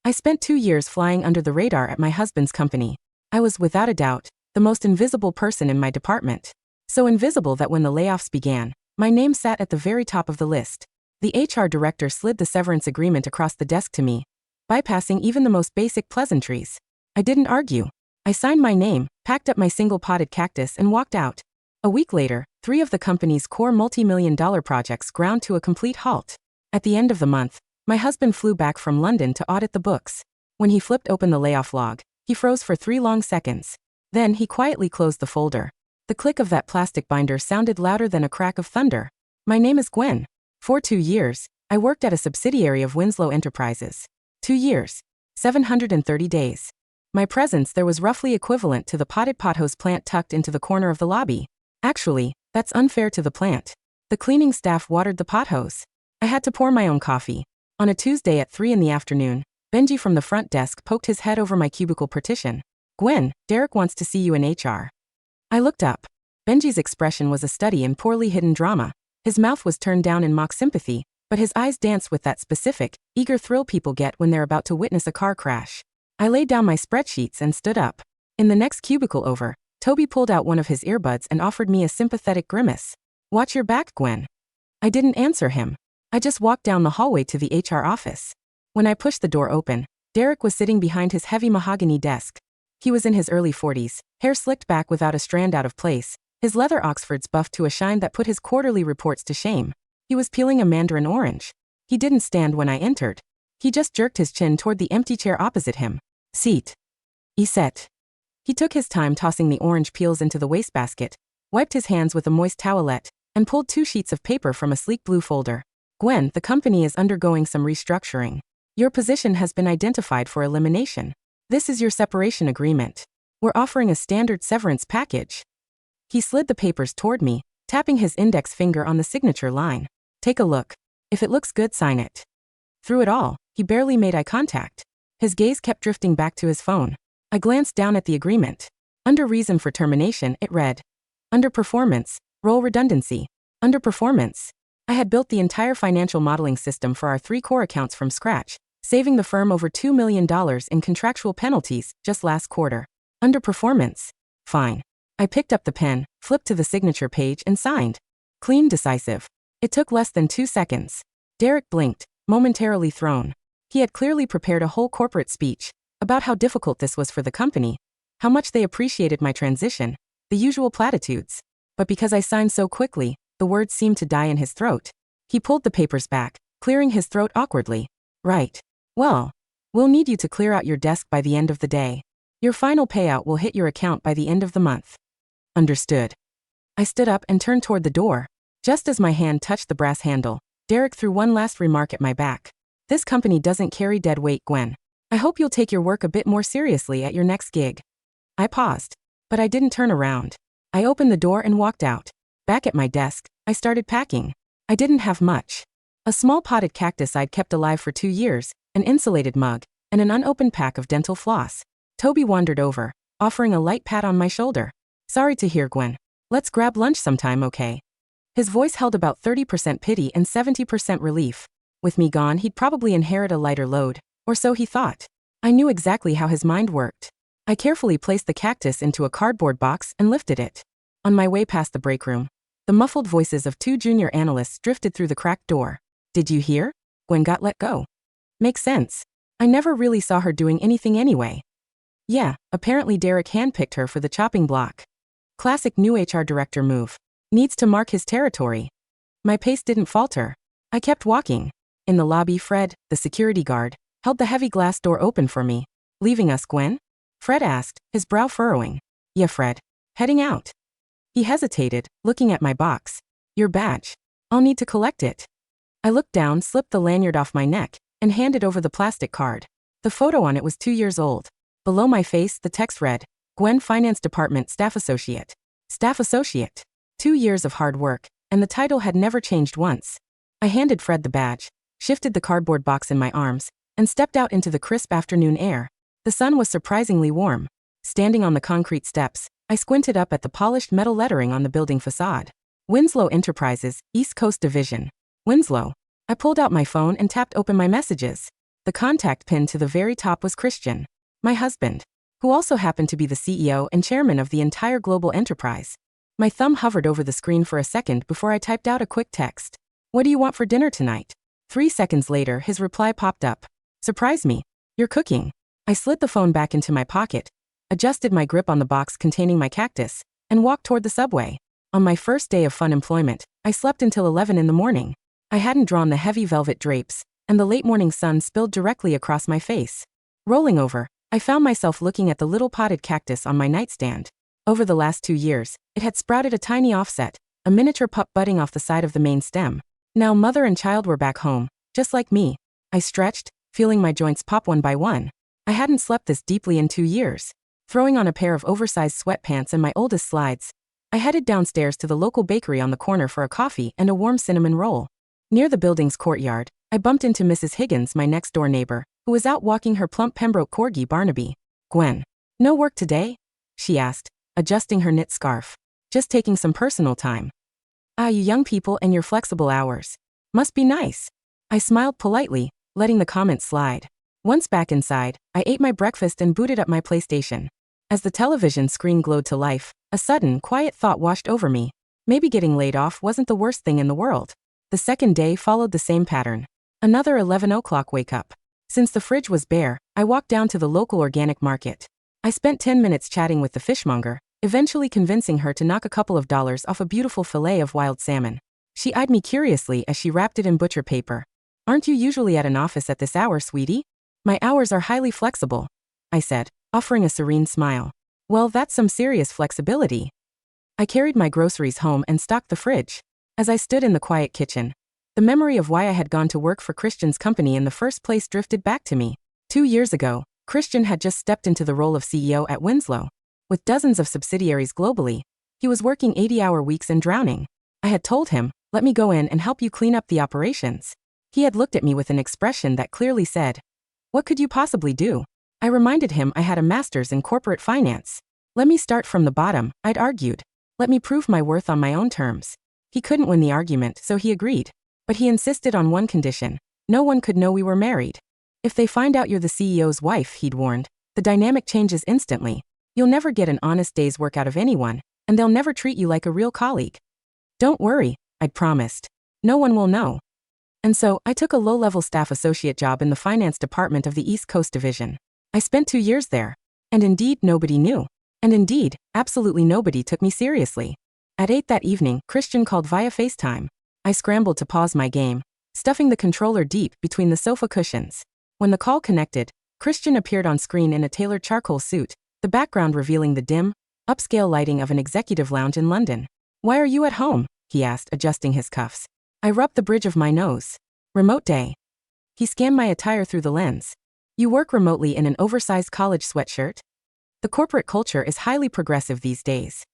I spent 2 years flying under the radar at my husband's company. I was, without a doubt, the most invisible person in my department. So invisible that when the layoffs began, my name sat at the very top of the list. The HR director slid the severance agreement across the desk to me, bypassing even the most basic pleasantries. I didn't argue. I signed my name, packed up my single-potted cactus and walked out. A week later, 3 of the company's core multi-million-dollar projects ground to a complete halt. At the end of the month, my husband flew back from London to audit the books. When he flipped open the layoff log, he froze for 3 long seconds. Then he quietly closed the folder. The click of that plastic binder sounded louder than a crack of thunder. My name is Gwen. For 2 years, I worked at a subsidiary of Winslow Enterprises. 2 years. 730 days. My presence there was roughly equivalent to the potted pothose plant tucked into the corner of the lobby. Actually, that's unfair to the plant. The cleaning staff watered the pothose. I had to pour my own coffee. On a Tuesday at 3 in the afternoon, Benji from the front desk poked his head over my cubicle partition. "Gwen, Derek wants to see you in HR." I looked up. Benji's expression was a study in poorly hidden drama. His mouth was turned down in mock sympathy, but his eyes danced with that specific, eager thrill people get when they're about to witness a car crash. I laid down my spreadsheets and stood up. In the next cubicle over, Toby pulled out one of his earbuds and offered me a sympathetic grimace. "Watch your back, Gwen." I didn't answer him. I just walked down the hallway to the HR office. When I pushed the door open, Derek was sitting behind his heavy mahogany desk. He was in his early 40s, hair slicked back without a strand out of place, his leather Oxfords buffed to a shine that put his quarterly reports to shame. He was peeling a mandarin orange. He didn't stand when I entered. He just jerked his chin toward the empty chair opposite him. "Seat." He said. He took his time tossing the orange peels into the wastebasket, wiped his hands with a moist towelette, and pulled 2 sheets of paper from a sleek blue folder. "Gwen, the company is undergoing some restructuring. Your position has been identified for elimination. This is your separation agreement. We're offering a standard severance package." He slid the papers toward me, tapping his index finger on the signature line. "Take a look. If it looks good, sign it." Through it all, he barely made eye contact. His gaze kept drifting back to his phone. I glanced down at the agreement. Under reason for termination, it read, "Underperformance, role redundancy." Underperformance. I had built the entire financial modeling system for our 3 core accounts from scratch, saving the firm over $2 million in contractual penalties just last quarter. Underperformance. Fine. I picked up the pen, flipped to the signature page and signed. Clean, decisive. It took less than 2 seconds. Derek blinked, momentarily thrown. He had clearly prepared a whole corporate speech about how difficult this was for the company, how much they appreciated my transition, the usual platitudes. But because I signed so quickly, the words seemed to die in his throat. He pulled the papers back, clearing his throat awkwardly. "Right. Well, we'll need you to clear out your desk by the end of the day. Your final payout will hit your account by the end of the month." "Understood." I stood up and turned toward the door. Just as my hand touched the brass handle, Derek threw one last remark at my back. "This company doesn't carry dead weight, Gwen. I hope you'll take your work a bit more seriously at your next gig." I paused, but I didn't turn around. I opened the door and walked out. Back at my desk, I started packing. I didn't have much. A small potted cactus I'd kept alive for 2 years, an insulated mug, and an unopened pack of dental floss. Toby wandered over, offering a light pat on my shoulder. "Sorry to hear, Gwen. Let's grab lunch sometime, okay?" His voice held about 30% pity and 70% relief. With me gone, he'd probably inherit a lighter load, or so he thought. I knew exactly how his mind worked. I carefully placed the cactus into a cardboard box and lifted it. On my way past the break room, the muffled voices of 2 junior analysts drifted through the cracked door. "Did you hear? Gwen got let go." "Makes sense. I never really saw her doing anything anyway." "Yeah, apparently Derek handpicked her for the chopping block. Classic new HR director move. Needs to mark his territory." My pace didn't falter. I kept walking. In the lobby, Fred, the security guard, held the heavy glass door open for me. "Leaving us, Gwen?" Fred asked, his brow furrowing. "Yeah, Fred. Heading out." He hesitated, looking at my box. "Your badge. I'll need to collect it." I looked down, slipped the lanyard off my neck, and handed over the plastic card. The photo on it was 2 years old. Below my face, the text read, "Gwen, Finance Department Staff Associate." Staff Associate. 2 years of hard work, and the title had never changed once. I handed Fred the badge, shifted the cardboard box in my arms, and stepped out into the crisp afternoon air. The sun was surprisingly warm. Standing on the concrete steps, I squinted up at the polished metal lettering on the building facade. Winslow Enterprises, East Coast Division. Winslow. I pulled out my phone and tapped open my messages. The The contact pinned to the very top was Christian, my husband, who also happened to be the CEO and chairman of the entire global enterprise. My thumb hovered over the screen for a second before I typed out a quick text. "What do you want for dinner tonight?" 3 seconds later, his reply popped up. "Surprise me. You're cooking." I slid the phone back into my pocket, adjusted my grip on the box containing my cactus, and walked toward the subway. On my first day of fun employment, I slept until 11 in the morning. I hadn't drawn the heavy velvet drapes, and the late morning sun spilled directly across my face. Rolling over, I found myself looking at the little potted cactus on my nightstand. Over the last 2 years, it had sprouted a tiny offset, a miniature pup budding off the side of the main stem. Now mother and child were back home, just like me. I stretched, feeling my joints pop one by one. I hadn't slept this deeply in 2 years. Throwing on a pair of oversized sweatpants and my oldest slides, I headed downstairs to the local bakery on the corner for a coffee and a warm cinnamon roll. Near the building's courtyard, I bumped into Mrs. Higgins, my next-door neighbor, who was out walking her plump Pembroke corgi Barnaby. "Gwen, no work today?" she asked, adjusting her knit scarf. "Just taking some personal time." "Ah, you young people and your flexible hours. Must be nice." I smiled politely, letting the comment slide. Once back inside, I ate my breakfast and booted up my PlayStation. As the television screen glowed to life, a sudden, quiet thought washed over me. Maybe getting laid off wasn't the worst thing in the world. The second day followed the same pattern. Another 11 o'clock wake up. Since the fridge was bare, I walked down to the local organic market. I spent 10 minutes chatting with the fishmonger, eventually convincing her to knock a couple of dollars off a beautiful fillet of wild salmon. She eyed me curiously as she wrapped it in butcher paper. "Aren't you usually at an office at this hour, sweetie?" "My hours are highly flexible," I said, offering a serene smile. "Well, that's some serious flexibility." I carried my groceries home and stocked the fridge. As I stood in the quiet kitchen, the memory of why I had gone to work for Christian's company in the first place drifted back to me. 2 years ago, Christian had just stepped into the role of CEO at Winslow. With dozens of subsidiaries globally, he was working 80-hour weeks and drowning. I had told him, "Let me go in and help you clean up the operations." He had looked at me with an expression that clearly said, "What could you possibly do?" I reminded him I had a master's in corporate finance. "Let me start from the bottom," I'd argued. "Let me prove my worth on my own terms." He couldn't win the argument, so he agreed. But he insisted on one condition: no one could know we were married. "If they find out you're the CEO's wife," he'd warned, "the dynamic changes instantly. You'll never get an honest day's work out of anyone, and they'll never treat you like a real colleague." "Don't worry," I'd promised. "No one will know." And so, I took a low-level staff associate job in the finance department of the East Coast Division. I spent 2 years there. And indeed, nobody knew. And indeed, absolutely nobody took me seriously. At 8 that evening, Christian called via FaceTime. I scrambled to pause my game, stuffing the controller deep between the sofa cushions. When the call connected, Christian appeared on screen in a tailored charcoal suit, the background revealing the dim, upscale lighting of an executive lounge in London. "Why are you at home?" he asked, adjusting his cuffs. I rubbed the bridge of my nose. "Remote day." He scanned my attire through the lens. "You work remotely in an oversized college sweatshirt?" The corporate culture is highly progressive these days.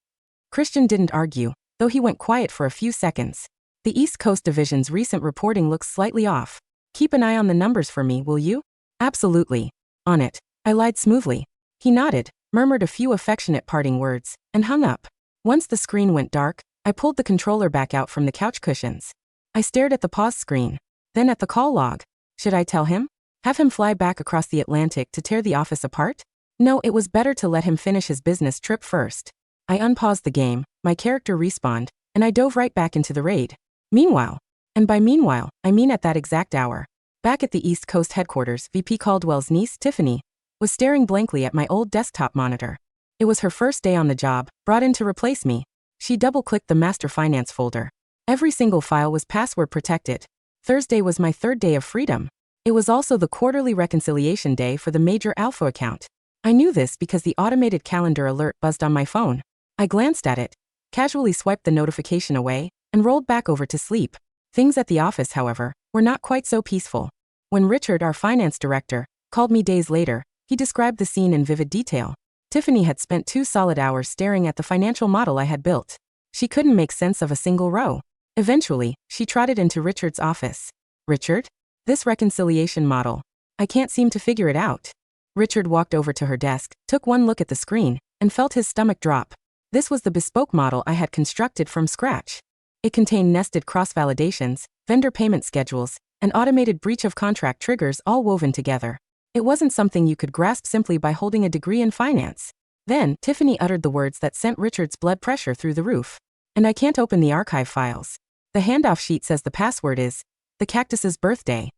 Christian didn't argue, though he went quiet for a few seconds. "The East Coast Division's recent reporting looks slightly off. Keep an eye on the numbers for me, will you?" "Absolutely. On it," I lied smoothly. He nodded, murmured a few affectionate parting words, and hung up. Once the screen went dark, I pulled the controller back out from the couch cushions. I stared at the pause screen, then at the call log. Should I tell him? Have him fly back across the Atlantic to tear the office apart? No, it was better to let him finish his business trip first. I unpaused the game, my character respawned, and I dove right back into the raid. Meanwhile, and by meanwhile, I mean at that exact hour, back at the East Coast headquarters, VP Caldwell's niece, Tiffany, was staring blankly at my old desktop monitor. It was her first day on the job, brought in to replace me. She double-clicked the master finance folder. Every single file was password protected. Thursday was my 3rd day of freedom. It was also the quarterly reconciliation day for the major Alpha account. I knew this because the automated calendar alert buzzed on my phone. I glanced at it, casually swiped the notification away, and rolled back over to sleep. Things at the office, however, were not quite so peaceful. When Richard, our finance director, called me days later, he described the scene in vivid detail. Tiffany had spent 2 solid hours staring at the financial model I had built. She couldn't make sense of a single row. Eventually, she trotted into Richard's office. "Richard? This reconciliation model. I can't seem to figure it out." Richard walked over to her desk, took one look at the screen, and felt his stomach drop. This was the bespoke model I had constructed from scratch. It contained nested cross-validations, vendor payment schedules, An automated breach of contract triggers all woven together. It wasn't something you could grasp simply by holding a degree in finance. Then, Tiffany uttered the words that sent Richard's blood pressure through the roof. And I can't open the archive files. The handoff sheet says the password is the cactus's birthday.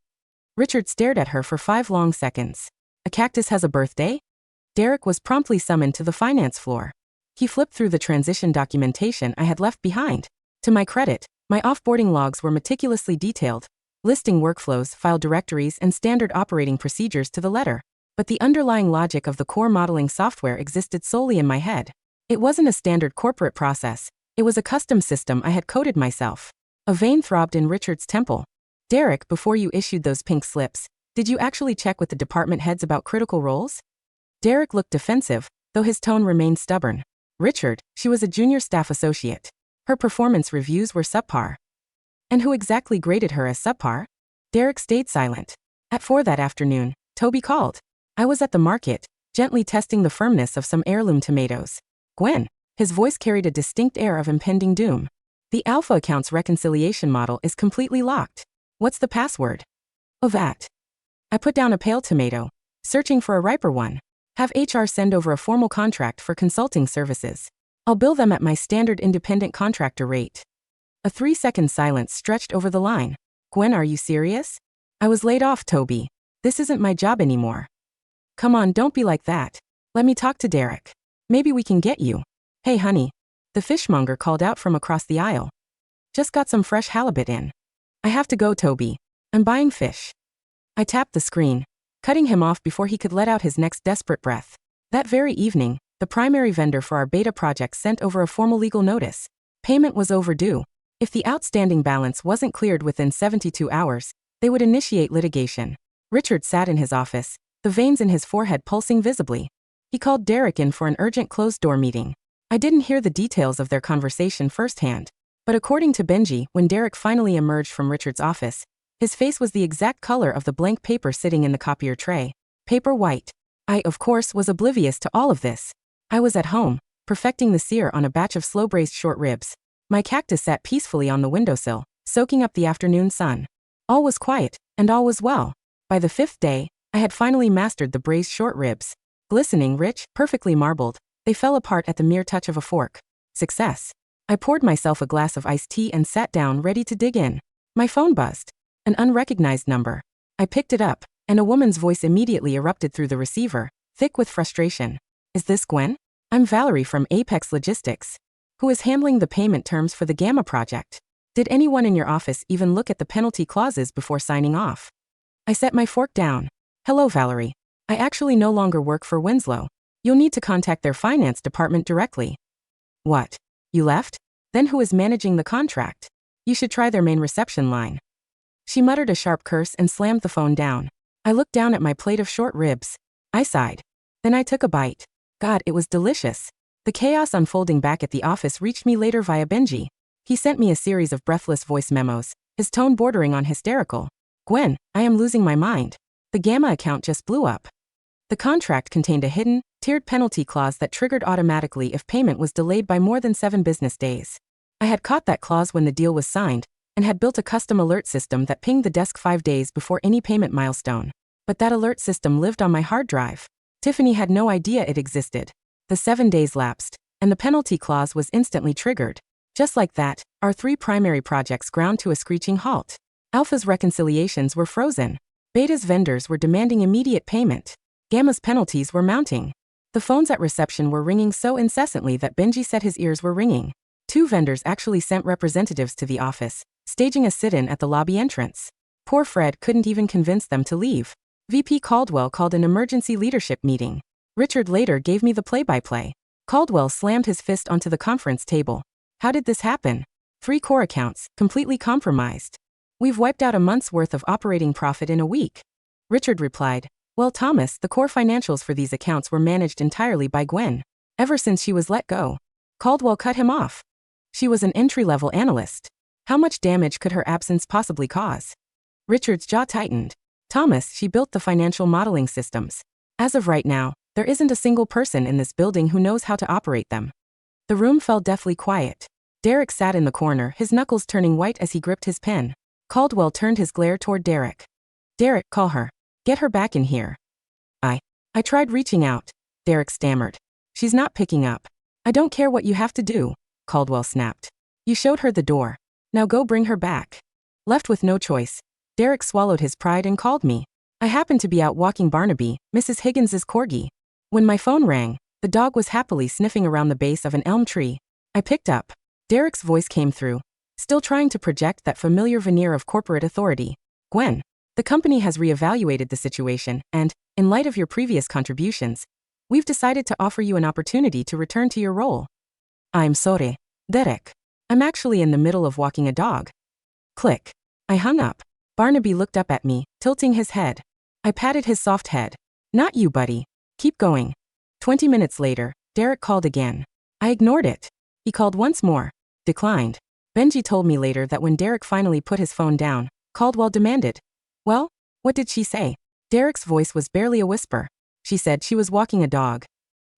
Richard stared at her for 5 long seconds. A cactus has a birthday? Derek was promptly summoned to the finance floor. He flipped through the transition documentation I had left behind. To my credit, my offboarding logs were meticulously detailed, listing workflows, file directories, and standard operating procedures to the letter. But the underlying logic of the core modeling software existed solely in my head. It wasn't a standard corporate process. It was a custom system I had coded myself. A vein throbbed in Richard's temple. Derek, before you issued those pink slips, did you actually check with the department heads about critical roles? Derek looked defensive, though his tone remained stubborn. Richard, she was a junior staff associate. Her performance reviews were subpar. And who exactly graded her as subpar? Derek stayed silent. At 4 that afternoon, Toby called. I was at the market, gently testing the firmness of some heirloom tomatoes. Gwen. His voice carried a distinct air of impending doom. The Alpha Accounts reconciliation model is completely locked. What's the password? Of that. I put down a pale tomato, searching for a riper one. Have HR send over a formal contract for consulting services. I'll bill them at my standard independent contractor rate. A 3-second silence stretched over the line. Gwen, are you serious? I was laid off, Toby. This isn't my job anymore. Come on, don't be like that. Let me talk to Derek. Maybe we can get you. Hey, honey. The fishmonger called out from across the aisle. Just got some fresh halibut in. I have to go, Toby. I'm buying fish. I tapped the screen, cutting him off before he could let out his next desperate breath. That very evening, the primary vendor for our beta project sent over a formal legal notice. Payment was overdue. If the outstanding balance wasn't cleared within 72 hours, they would initiate litigation. Richard sat in his office, the veins in his forehead pulsing visibly. He called Derek in for an urgent closed-door meeting. I didn't hear the details of their conversation firsthand, but according to Benji, when Derek finally emerged from Richard's office, his face was the exact color of the blank paper sitting in the copier tray. Paper white. I, of course, was oblivious to all of this. I was at home, perfecting the sear on a batch of slow-braised short ribs. My cactus sat peacefully on the windowsill, soaking up the afternoon sun. All was quiet, and all was well. By the 5th day, I had finally mastered the braised short ribs. Glistening, rich, perfectly marbled, they fell apart at the mere touch of a fork. Success. I poured myself a glass of iced tea and sat down ready to dig in. My phone buzzed. An unrecognized number. I picked it up, and a woman's voice immediately erupted through the receiver, thick with frustration. Is this Gwen? I'm Valerie from Apex Logistics. Who is handling the payment terms for the Gamma project? Did anyone in your office even look at the penalty clauses before signing off? I set my fork down. Hello, Valerie. I actually no longer work for Winslow. You'll need to contact their finance department directly. What? You left? Then who is managing the contract? You should try their main reception line. She muttered a sharp curse and slammed the phone down. I looked down at my plate of short ribs. I sighed. Then I took a bite. God, it was delicious. The chaos unfolding back at the office reached me later via Benji. He sent me a series of breathless voice memos, his tone bordering on hysterical. Gwen, I am losing my mind. The Gamma account just blew up. The contract contained a hidden, tiered penalty clause that triggered automatically if payment was delayed by more than 7 business days. I had caught that clause when the deal was signed, and had built a custom alert system that pinged the desk 5 days before any payment milestone. But that alert system lived on my hard drive. Tiffany had no idea it existed. The 7 days lapsed, and the penalty clause was instantly triggered. Just like that, our 3 primary projects ground to a screeching halt. Alpha's reconciliations were frozen. Beta's vendors were demanding immediate payment. Gamma's penalties were mounting. The phones at reception were ringing so incessantly that Benji said his ears were ringing. 2 vendors actually sent representatives to the office, staging a sit-in at the lobby entrance. Poor Fred couldn't even convince them to leave. VP Caldwell called an emergency leadership meeting. Richard later gave me the play-by-play. Caldwell slammed his fist onto the conference table. How did this happen? 3 core accounts, completely compromised. We've wiped out a month's worth of operating profit in a week. Richard replied, well, Thomas, the core financials for these accounts were managed entirely by Gwen. Ever since she was let go. Caldwell cut him off. She was an entry-level analyst. How much damage could her absence possibly cause? Richard's jaw tightened. Thomas, she built the financial modeling systems. As of right now, there isn't a single person in this building who knows how to operate them. The room fell deathly quiet. Derek sat in the corner, his knuckles turning white as he gripped his pen. Caldwell turned his glare toward Derek. Derek, call her. Get her back in here. I tried reaching out. Derek stammered. She's not picking up. I don't care what you have to do, Caldwell snapped. You showed her the door. Now go bring her back. Left with no choice, Derek swallowed his pride and called me. I happened to be out walking Barnaby, Mrs. Higgins's corgi. When my phone rang, the dog was happily sniffing around the base of an elm tree. I picked up. Derek's voice came through, still trying to project that familiar veneer of corporate authority. Gwen, the company has reevaluated the situation, and, in light of your previous contributions, we've decided to offer you an opportunity to return to your role. I'm sorry, Derek. I'm actually in the middle of walking a dog. Click. I hung up. Barnaby looked up at me, tilting his head. I patted his soft head. Not you, buddy. Keep going. 20 minutes later, Derek called again. I ignored it. He called once more. Declined. Benji told me later that when Derek finally put his phone down, Caldwell demanded, "Well, what did she say?" Derek's voice was barely a whisper. She said she was walking a dog.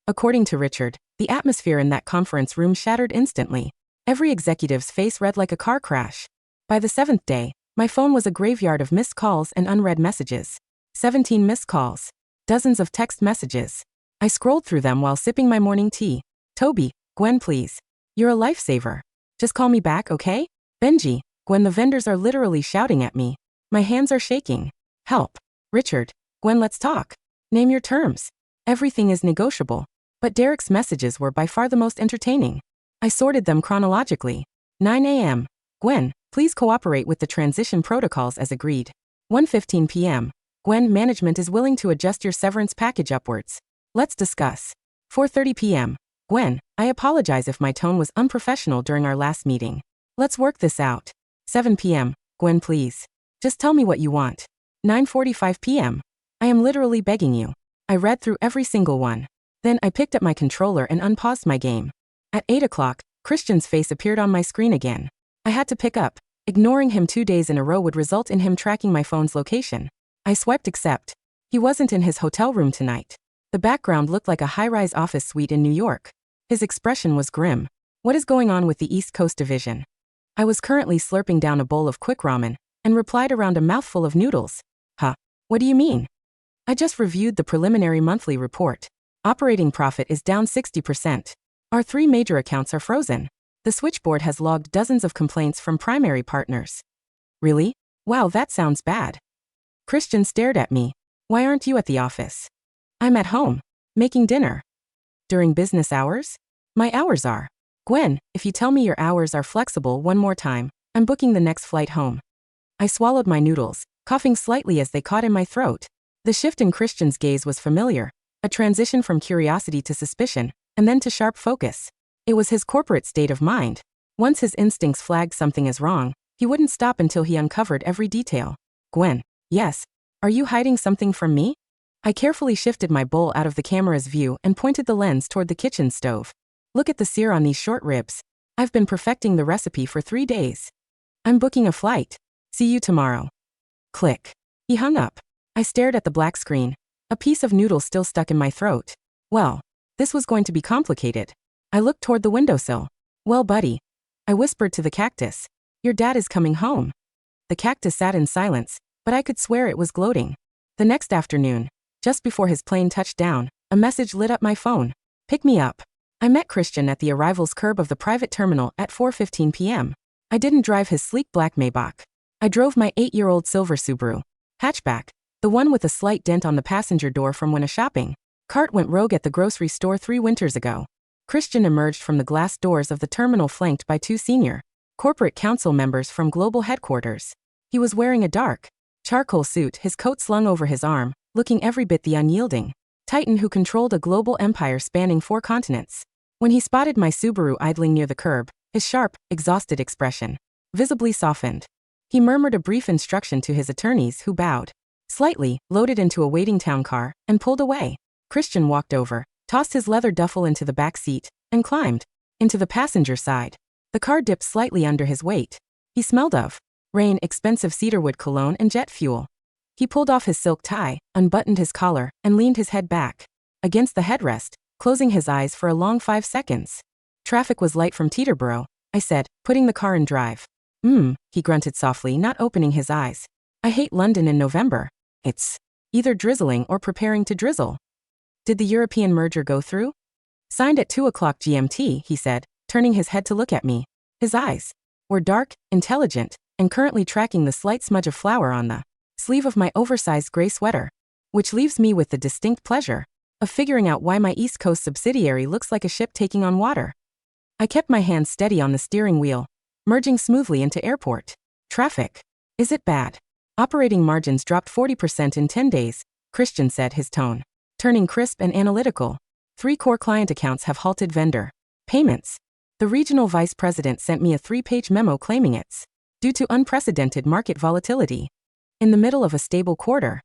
According to Richard, the atmosphere in that conference room shattered instantly. Every executive's face read like a car crash. By the 7th day, my phone was a graveyard of missed calls and unread messages. 17 missed calls. Dozens of text messages. I scrolled through them while sipping my morning tea. Toby, Gwen, please. You're a lifesaver. Just call me back, okay? Benji, Gwen, the vendors are literally shouting at me. My hands are shaking. Help. Richard, Gwen, let's talk. Name your terms. Everything is negotiable. But Derek's messages were by far the most entertaining. I sorted them chronologically. 9 a.m. Gwen, please cooperate with the transition protocols as agreed. 1:15 p.m. Gwen, management is willing to adjust your severance package upwards. Let's discuss. 4:30 p.m. Gwen, I apologize if my tone was unprofessional during our last meeting. Let's work this out. 7 p.m. Gwen, please. Just tell me what you want. 9:45 p.m. I am literally begging you. I read through every single one. Then I picked up my controller and unpaused my game. At 8 o'clock, Christian's face appeared on my screen again. I had to pick up. Ignoring him 2 days in a row would result in him tracking my phone's location. I swiped accept. He wasn't in his hotel room tonight. The background looked like a high-rise office suite in New York. His expression was grim. What is going on with the East Coast Division? I was currently slurping down a bowl of quick ramen and replied around a mouthful of noodles. Huh? What do you mean? I just reviewed the preliminary monthly report. Operating profit is down 60%. Our 3 major accounts are frozen. The switchboard has logged dozens of complaints from primary partners. Really? Wow, that sounds bad. Christian stared at me. Why aren't you at the office? I'm at home, making dinner. During business hours? My hours are. Gwen, if you tell me your hours are flexible one more time, I'm booking the next flight home. I swallowed my noodles, coughing slightly as they caught in my throat. The shift in Christian's gaze was familiar, a transition from curiosity to suspicion, and then to sharp focus. It was his corporate state of mind. Once his instincts flagged something as wrong, he wouldn't stop until he uncovered every detail. Gwen, yes. Are you hiding something from me? I carefully shifted my bowl out of the camera's view and pointed the lens toward the kitchen stove. Look at the sear on these short ribs. I've been perfecting the recipe for 3 days. I'm booking a flight. See you tomorrow. Click. He hung up. I stared at the black screen, a piece of noodle still stuck in my throat. Well, this was going to be complicated. I looked toward the windowsill. Well, buddy. I whispered to the cactus. Your dad is coming home. The cactus sat in silence, but I could swear it was gloating. The next afternoon, just before his plane touched down, a message lit up my phone. Pick me up. I met Christian at the arrivals curb of the private terminal at 4:15 p.m. I didn't drive his sleek black Maybach. I drove my 8-year-old silver Subaru hatchback, the one with a slight dent on the passenger door from when a shopping cart went rogue at the grocery store 3 winters ago. Christian emerged from the glass doors of the terminal flanked by 2 senior corporate council members from global headquarters. He was wearing a dark charcoal suit, his coat slung over his arm, looking every bit the unyielding titan who controlled a global empire spanning 4 continents. When he spotted my Subaru idling near the curb, his sharp, exhausted expression visibly softened. He murmured a brief instruction to his attorneys who bowed slightly, loaded into a waiting town car, and pulled away. Christian walked over, tossed his leather duffel into the back seat, and climbed into the passenger side. The car dipped slightly under his weight. He smelled of rain, expensive cedarwood cologne, and jet fuel. He pulled off his silk tie, unbuttoned his collar, and leaned his head back against the headrest, closing his eyes for a long 5 seconds. Traffic was light from Teterboro, I said, putting the car in drive. He grunted softly, not opening his eyes. I hate London in November. It's either drizzling or preparing to drizzle. Did the European merger go through? Signed at 2 o'clock GMT, he said, turning his head to look at me. His eyes were dark, intelligent, and currently tracking the slight smudge of flour on the sleeve of my oversized gray sweater, which leaves me with the distinct pleasure of figuring out why my East Coast subsidiary looks like a ship taking on water. I kept my hands steady on the steering wheel, merging smoothly into airport traffic. Is it bad? Operating margins dropped 40% in 10 days, Christian said, his tone turning crisp and analytical. 3 core client accounts have halted vendor payments. The regional vice president sent me a 3-page memo claiming it's due to unprecedented market volatility. In the middle of a stable quarter.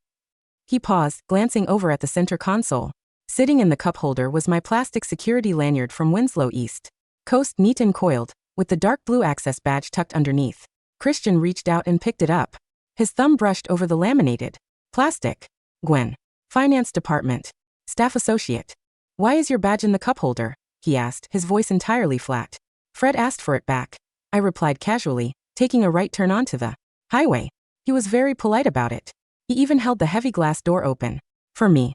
He paused, glancing over at the center console. Sitting in the cup holder was my plastic security lanyard from Winslow East Coast, neat and coiled, with the dark blue access badge tucked underneath. Christian reached out and picked it up. His thumb brushed over the laminated plastic. Gwen. Finance Department. Staff Associate. Why is your badge in the cup holder? He asked, his voice entirely flat. Fred asked for it back. I replied casually, taking a right turn onto the highway. He was very polite about it. He even held the heavy glass door open. For me.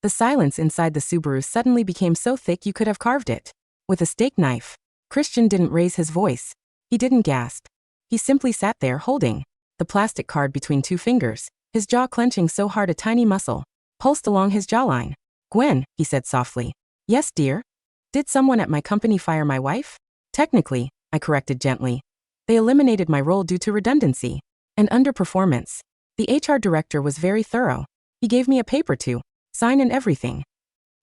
The silence inside the Subaru suddenly became so thick you could have carved it with a steak knife. Christian didn't raise his voice. He didn't gasp. He simply sat there holding the plastic card between 2 fingers, his jaw clenching so hard a tiny muscle pulsed along his jawline. Gwen, he said softly. Yes, dear? Did someone at my company fire my wife? Technically, I corrected gently. They eliminated my role due to redundancy and underperformance. The HR director was very thorough. He gave me a paper to sign and everything.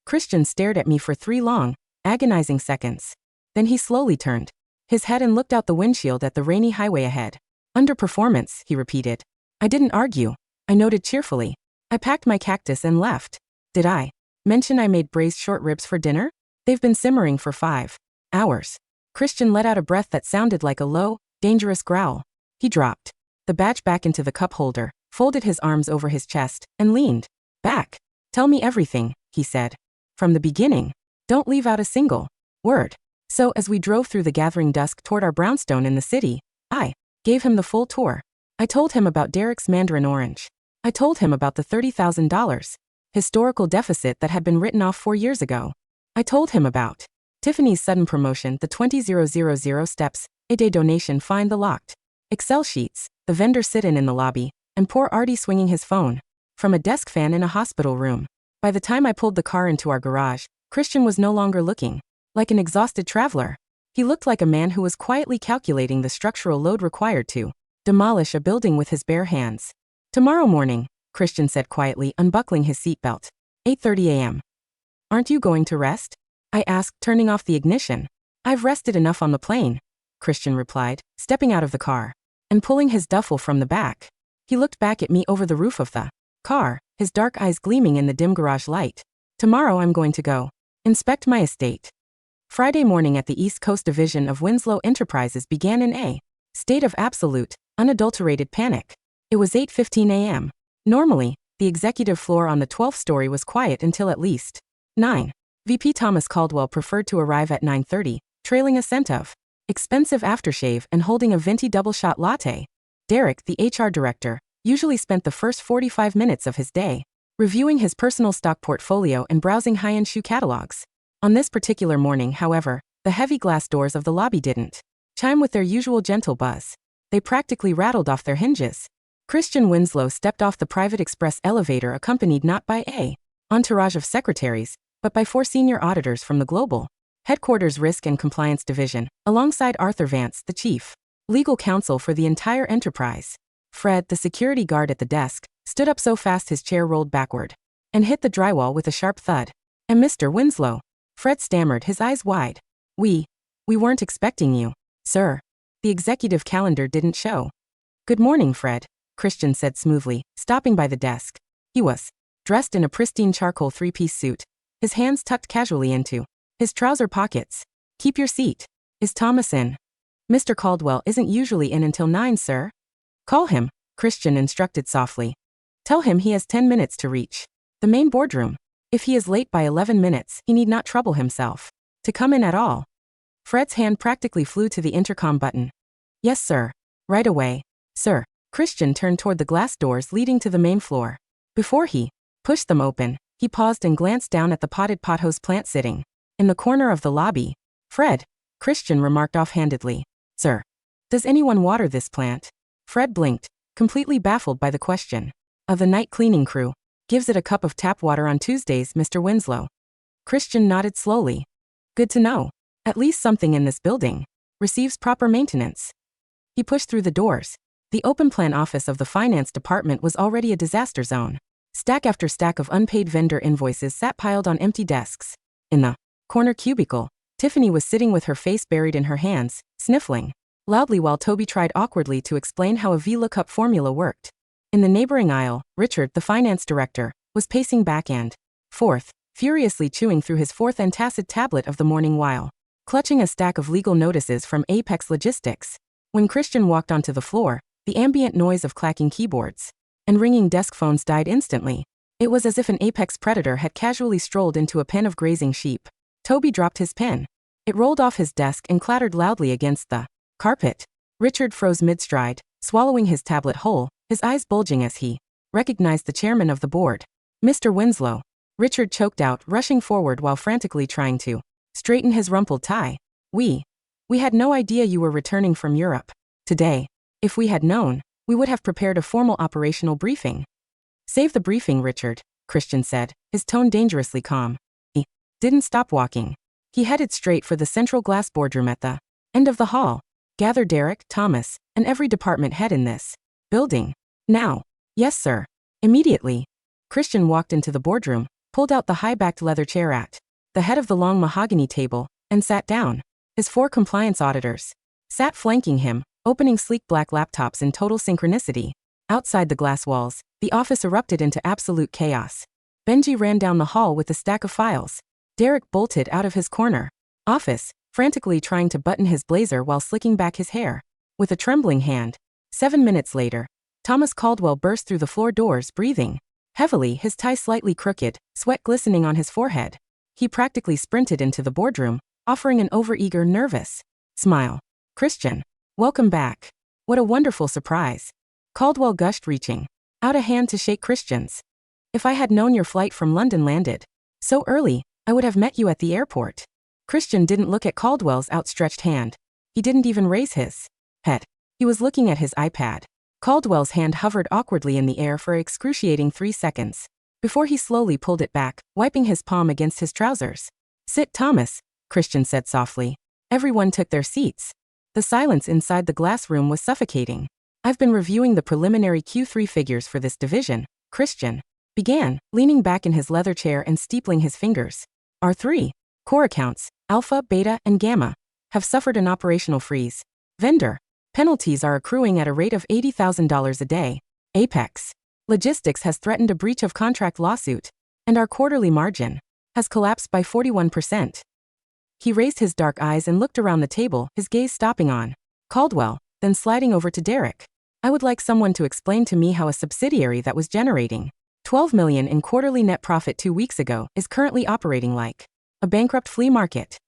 Christian stared at me for 3 long, agonizing seconds. Then he slowly turned his head and looked out the windshield at the rainy highway ahead. Underperformance, he repeated. I didn't argue. I noted cheerfully. I packed my cactus and left. Did I mention I made braised short ribs for dinner? They've been simmering for 5 hours. Christian let out a breath that sounded like a low, dangerous growl. He dropped the badge back into the cup holder, folded his arms over his chest, and leaned back. Tell me everything, he said. From the beginning. Don't leave out a single word. So as we drove through the gathering dusk toward our brownstone in the city, I gave him the full tour. I told him about Derek's Mandarin Orange. I told him about the $30,000 historical deficit that had been written off 4 years ago. I told him about Tiffany's sudden promotion, the 20,000 steps a day donation fine, the locked Excel sheets, the vendor sit-in in the lobby, and poor Artie swinging his phone from a desk fan in a hospital room. By the time I pulled the car into our garage, Christian was no longer looking like an exhausted traveler. He looked like a man who was quietly calculating the structural load required to demolish a building with his bare hands. Tomorrow morning, Christian said quietly, unbuckling his seatbelt. 8:30 a.m. Aren't you going to rest? I asked, turning off the ignition. I've rested enough on the plane, Christian replied, stepping out of the car and pulling his duffel from the back. He looked back at me over the roof of the car, his dark eyes gleaming in the dim garage light. Tomorrow I'm going to go inspect my estate. Friday morning at the East Coast division of Winslow Enterprises began in a state of absolute, unadulterated panic. It was 8:15 a.m. Normally, the executive floor on the 12th story was quiet until at least 9. VP Thomas Caldwell preferred to arrive at 9:30, trailing a scent of expensive aftershave and holding a venti double-shot latte. Derek, the HR director, usually spent the first 45 minutes of his day reviewing his personal stock portfolio and browsing high-end shoe catalogs. On this particular morning, however, the heavy glass doors of the lobby didn't chime with their usual gentle buzz. They practically rattled off their hinges. Christian Winslow stepped off the private express elevator accompanied not by a entourage of secretaries, but by 4 senior auditors from the global headquarters Risk and Compliance Division, alongside Arthur Vance, the chief legal counsel for the entire enterprise. Fred, the security guard at the desk, stood up so fast his chair rolled backward and hit the drywall with a sharp thud. And Mr. Winslow, Fred stammered, his eyes wide. We weren't expecting you, sir. The executive calendar didn't show. Good morning, Fred, Christian said smoothly, stopping by the desk. He was dressed in a pristine charcoal 3-piece suit, his hands tucked casually into his trouser pockets. Keep your seat. Is Thomas in? Mr. Caldwell isn't usually in until 9, sir. Call him, Christian instructed softly. Tell him he has 10 minutes to reach the main boardroom. If he is late by 11 minutes, he need not trouble himself to come in at all. Fred's hand practically flew to the intercom button. Yes, sir. Right away. Sir. Christian turned toward the glass doors leading to the main floor. Before he pushed them open, he paused and glanced down at the potted pothose plant sitting in the corner of the lobby. Fred. Christian remarked offhandedly. Sir. Does anyone water this plant? Fred blinked, completely baffled by the question. The night cleaning crew gives it a cup of tap water on Tuesdays, Mr. Winslow. Christian nodded slowly. Good to know. At least something in this building receives proper maintenance. He pushed through the doors. The open plan office of the finance department was already a disaster zone. Stack after stack of unpaid vendor invoices sat piled on empty desks. In the corner cubicle, Tiffany was sitting with her face buried in her hands, sniffling loudly while Toby tried awkwardly to explain how a VLOOKUP formula worked. In the neighboring aisle, Richard, the finance director, was pacing back and forth, furiously chewing through his fourth antacid tablet of the morning while clutching a stack of legal notices from Apex Logistics. When Christian walked onto the floor, the ambient noise of clacking keyboards and ringing desk phones died instantly. It was as if an apex predator had casually strolled into a pen of grazing sheep. Toby dropped his pen. It rolled off his desk and clattered loudly against the carpet. Richard froze mid-stride, swallowing his tablet whole, his eyes bulging as he recognized the chairman of the board. Mr. Winslow. Richard choked out, rushing forward while frantically trying to straighten his rumpled tie. We had no idea you were returning from Europe today. If we had known, we would have prepared a formal operational briefing. Save the briefing, Richard, Christian said, his tone dangerously calm. He didn't stop walking. He headed straight for the central glass boardroom at the end of the hall. Gather Derek, Thomas, and every department head in this building. Now. Yes, sir. Immediately. Christian walked into the boardroom, pulled out the high-backed leather chair at the head of the long mahogany table, and sat down. His 4 compliance auditors sat flanking him, opening sleek black laptops in total synchronicity. Outside the glass walls, the office erupted into absolute chaos. Benji ran down the hall with a stack of files. Derek bolted out of his corner office, frantically trying to button his blazer while slicking back his hair with a trembling hand. 7 minutes later, Thomas Caldwell burst through the floor doors, breathing heavily, his tie slightly crooked, sweat glistening on his forehead. He practically sprinted into the boardroom, offering an overeager, nervous smile. Christian. Welcome back. What a wonderful surprise. Caldwell gushed, reaching out a hand to shake Christian's. If I had known your flight from London landed so early, I would have met you at the airport. Christian didn't look at Caldwell's outstretched hand. He didn't even raise his head. He was looking at his iPad. Caldwell's hand hovered awkwardly in the air for excruciating 3 seconds, before he slowly pulled it back, wiping his palm against his trousers. Sit, Thomas, Christian said softly. Everyone took their seats. The silence inside the glass room was suffocating. I've been reviewing the preliminary Q3 figures for this division, Christian began, leaning back in his leather chair and steepling his fingers. Our 3 core accounts, Alpha, Beta, and Gamma, have suffered an operational freeze. Vendor penalties are accruing at a rate of $80,000 a day. Apex Logistics has threatened a breach of contract lawsuit, and our quarterly margin has collapsed by 41%. He raised his dark eyes and looked around the table, his gaze stopping on Caldwell, then sliding over to Derek. I would like someone to explain to me how a subsidiary that was generating $12 million in quarterly net profit 2 weeks ago is currently operating like a bankrupt flea market.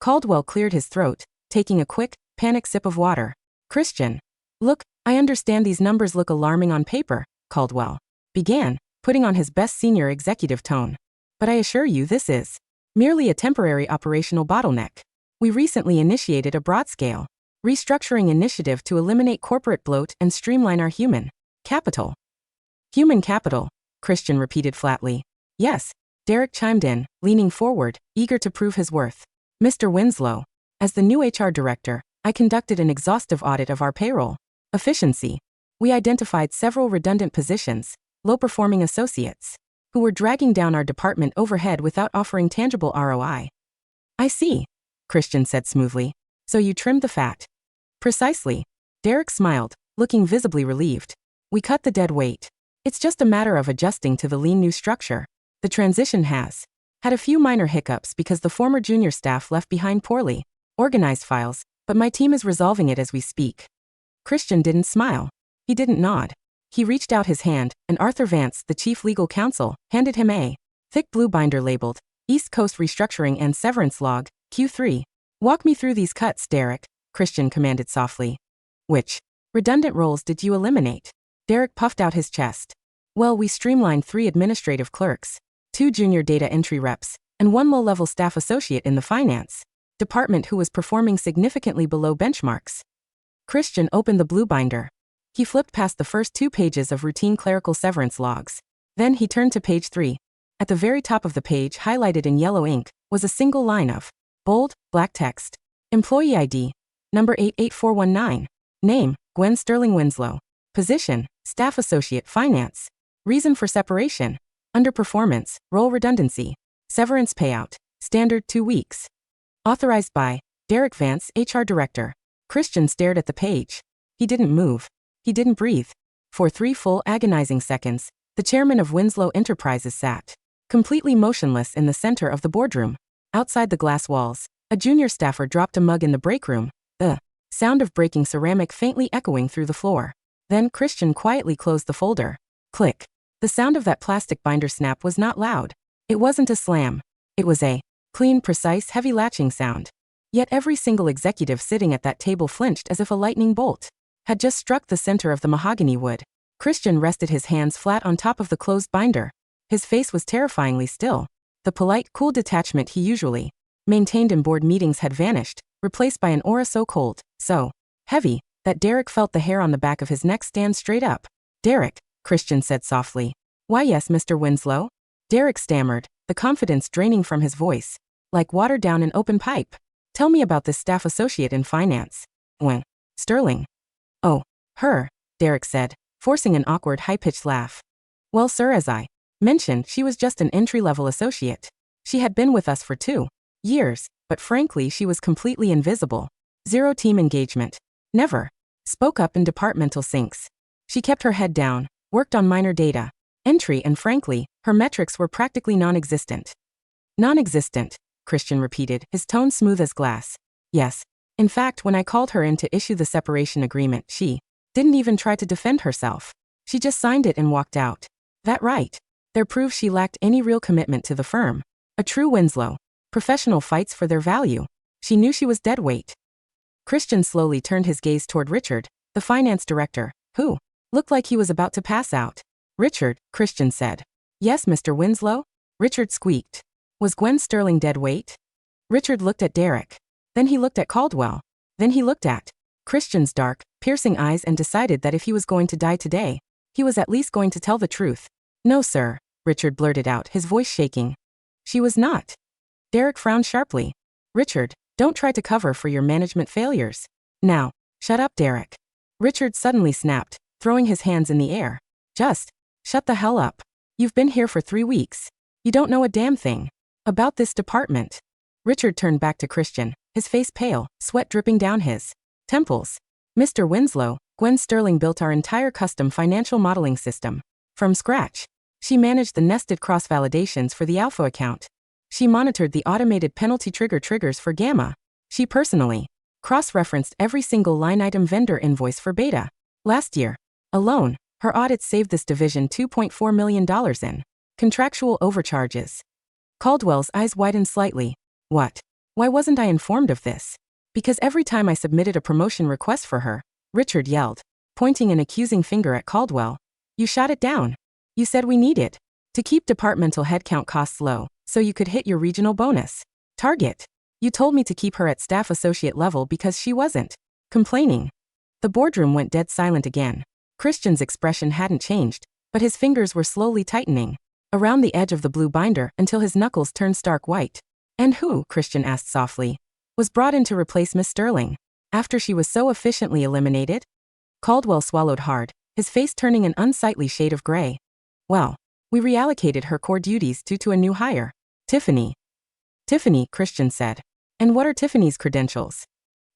Caldwell cleared his throat, taking a quick, panic sip of water. Christian. Look, I understand these numbers look alarming on paper, Caldwell began, putting on his best senior executive tone. But I assure you this is merely a temporary operational bottleneck. We recently initiated a broad-scale restructuring initiative to eliminate corporate bloat and streamline our human capital. Human capital, Christian repeated flatly. Yes, Derek chimed in, leaning forward, eager to prove his worth. Mr. Winslow, as the new HR director, I conducted an exhaustive audit of our payroll efficiency. We identified several redundant positions, low-performing associates, who were dragging down our department overhead without offering tangible ROI. I see, Christian said smoothly. So you trimmed the fat. Precisely. Derek smiled, looking visibly relieved. We cut the dead weight. It's just a matter of adjusting to the lean new structure. The transition has had a few minor hiccups because the former junior staff left behind poorly organized files, but my team is resolving it as we speak. Christian didn't smile. He didn't nod. He reached out his hand, and Arthur Vance, the chief legal counsel, handed him a thick blue binder labeled East Coast Restructuring and Severance Log, Q3. Walk me through these cuts, Derek, Christian commanded softly. Which redundant roles did you eliminate? Derek puffed out his chest. Well, we streamlined 3 administrative clerks, 2 junior data entry reps, and 1 low-level staff associate in the finance department who was performing significantly below benchmarks. Christian opened the blue binder. He flipped past the first 2 pages of routine clerical severance logs. Then he turned to page 3. At the very top of the page, highlighted in yellow ink, was a single line of bold, black text. Employee ID, number 88419. Name, Gwen Sterling Winslow. Position, staff associate finance. Reason for separation, underperformance, role redundancy. Severance payout, standard 2 weeks. Authorized by Derek Vance, HR Director. Christian stared at the page. He didn't move. He didn't breathe. For 3 full agonizing seconds, the chairman of Winslow Enterprises sat, completely motionless in the center of the boardroom. Outside the glass walls, a junior staffer dropped a mug in the break room, the sound of breaking ceramic faintly echoing through the floor. Then Christian quietly closed the folder. Click. The sound of that plastic binder snap was not loud. It wasn't a slam. It was a clean, precise, heavy latching sound. Yet every single executive sitting at that table flinched as if a lightning bolt had just struck the center of the mahogany wood. Christian rested his hands flat on top of the closed binder. His face was terrifyingly still. The polite, cool detachment he usually maintained in board meetings had vanished, replaced by an aura so cold, so heavy, that Derek felt the hair on the back of his neck stand straight up. Derek, Christian said softly. Why yes, Mr. Winslow? Derek stammered, the confidence draining from his voice, like water down an open pipe. Tell me about this staff associate in finance. Gwen Sterling. Oh, her, Derek said, forcing an awkward high-pitched laugh. Well, sir, as I mentioned, she was just an entry-level associate. She had been with us for 2 years, but frankly she was completely invisible. 0 team engagement. Never spoke up in departmental syncs. She kept her head down, worked on minor data entry, and frankly, her metrics were practically non-existent. Non-existent, Christian repeated, his tone smooth as glass. Yes. In fact, when I called her in to issue the separation agreement, she didn't even try to defend herself. She just signed it and walked out. That right? There proves she lacked any real commitment to the firm. A true Winslow. Professional fights for their value. She knew she was dead weight. Christian slowly turned his gaze toward Richard, the finance director, who looked like he was about to pass out. Richard, Christian said. Yes, Mr. Winslow? Richard squeaked. Was Gwen Sterling dead weight? Richard looked at Derek. Then he looked at Caldwell. Then he looked at Christian's dark, piercing eyes and decided that if he was going to die today, he was at least going to tell the truth. No, sir, Richard blurted out, his voice shaking. She was not. Derek frowned sharply. Richard, don't try to cover for your management failures. Now, shut up, Derek. Richard suddenly snapped, throwing his hands in the air. Just shut the hell up. You've been here for 3 weeks. You don't know a damn thing about this department. Richard turned back to Christian, his face pale, sweat dripping down his temples. Mr. Winslow, Gwen Sterling built our entire custom financial modeling system from scratch. She managed the nested cross-validations for the Alpha account. She monitored the automated penalty triggers for Gamma. She personally cross-referenced every single line-item vendor invoice for Beta. Last year alone, her audits saved this division $2.4 million in contractual overcharges. Caldwell's eyes widened slightly. What? Why wasn't I informed of this? Because every time I submitted a promotion request for her, Richard yelled, pointing an accusing finger at Caldwell. You shot it down. You said we need it to keep departmental headcount costs low, so you could hit your regional bonus target. You told me to keep her at staff associate level because she wasn't complaining. The boardroom went dead silent again. Christian's expression hadn't changed, but his fingers were slowly tightening around the edge of the blue binder until his knuckles turned stark white. And who, Christian asked softly, was brought in to replace Miss Sterling after she was so efficiently eliminated? Caldwell swallowed hard, his face turning an unsightly shade of gray. Well, we reallocated her core duties due to a new hire. Tiffany. Tiffany, Christian said. And what are Tiffany's credentials?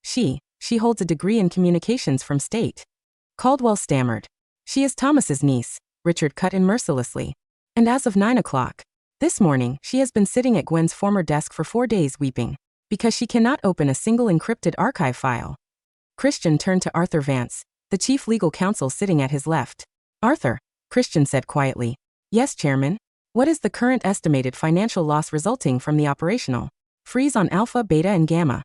She holds a degree in communications from state. Caldwell stammered. She is Thomas's niece, Richard cut in mercilessly. And as of 9 o'clock this morning, she has been sitting at Gwen's former desk for 4 days weeping because she cannot open a single encrypted archive file. Christian turned to Arthur Vance, the chief legal counsel sitting at his left. Arthur, Christian said quietly. Yes, Chairman. What is the current estimated financial loss resulting from the operational freeze on Alpha, Beta, and Gamma?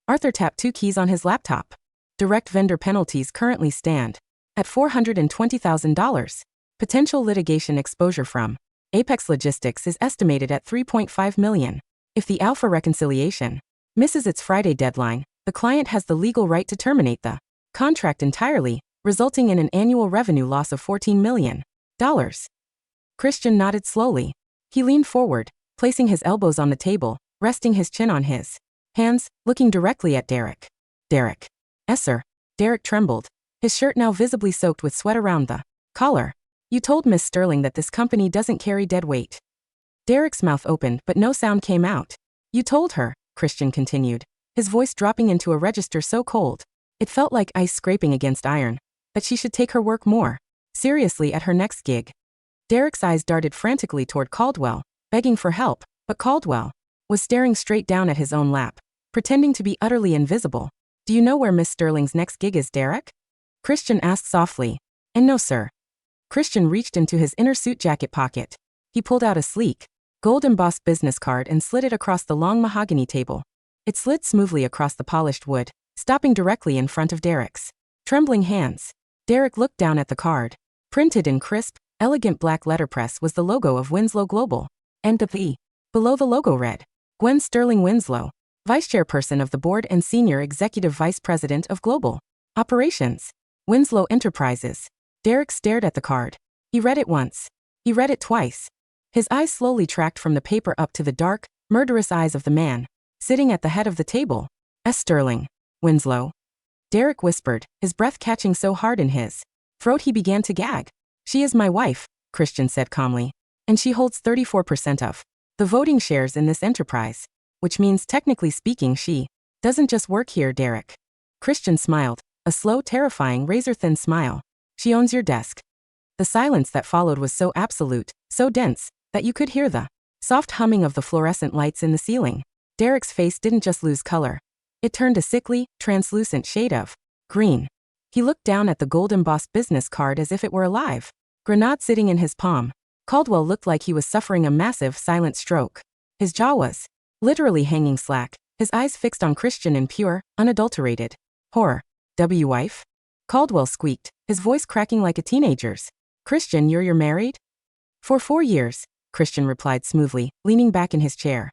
Arthur tapped 2 keys on his laptop. Direct vendor penalties currently stand at $420,000. Potential litigation exposure from Apex Logistics is estimated at $3.5 million. If the Alpha reconciliation misses its Friday deadline, the client has the legal right to terminate the contract entirely, resulting in an annual revenue loss of $14 million. Christian nodded slowly. He leaned forward, placing his elbows on the table, resting his chin on his hands, looking directly at Derek. Derek. Yes, sir. Derek trembled, his shirt now visibly soaked with sweat around the collar. You told Miss Sterling that this company doesn't carry dead weight. Derek's mouth opened but no sound came out. You told her, Christian continued, his voice dropping into a register so cold it felt like ice scraping against iron, that she should take her work more seriously at her next gig. Derek's eyes darted frantically toward Caldwell, begging for help, but Caldwell was staring straight down at his own lap, pretending to be utterly invisible. Do you know where Miss Sterling's next gig is, Derek? Christian asked softly. And no, sir. Christian reached into his inner suit jacket pocket. He pulled out a sleek, gold-embossed business card and slid it across the long mahogany table. It slid smoothly across the polished wood, stopping directly in front of Derek's trembling hands. Derek looked down at the card. Printed in crisp, elegant black letterpress was the logo of Winslow Global. And below the logo read, Gwen Sterling Winslow, Vice Chairperson of the Board and Senior Executive Vice President of Global Operations, Winslow Enterprises. Derek stared at the card. He read it once. He read it twice. His eyes slowly tracked from the paper up to the dark, murderous eyes of the man sitting at the head of the table. S. Sterling Winslow. Derek whispered, his breath catching so hard in his throat he began to gag. She is my wife, Christian said calmly, and she holds 34% of the voting shares in this enterprise, which means technically speaking she doesn't just work here, Derek. Christian smiled, a slow, terrifying, razor-thin smile. She owns your desk. The silence that followed was so absolute, so dense, that you could hear the soft humming of the fluorescent lights in the ceiling. Derek's face didn't just lose color. It turned a sickly, translucent shade of green. He looked down at the gold-embossed business card as if it were alive. Grenade sitting in his palm. Caldwell looked like he was suffering a massive, silent stroke. His jaw was literally hanging slack, his eyes fixed on Christian in pure, unadulterated horror. Wife? Caldwell squeaked, his voice cracking like a teenager's. Christian, you're married? For 4 years, Christian replied smoothly, leaning back in his chair.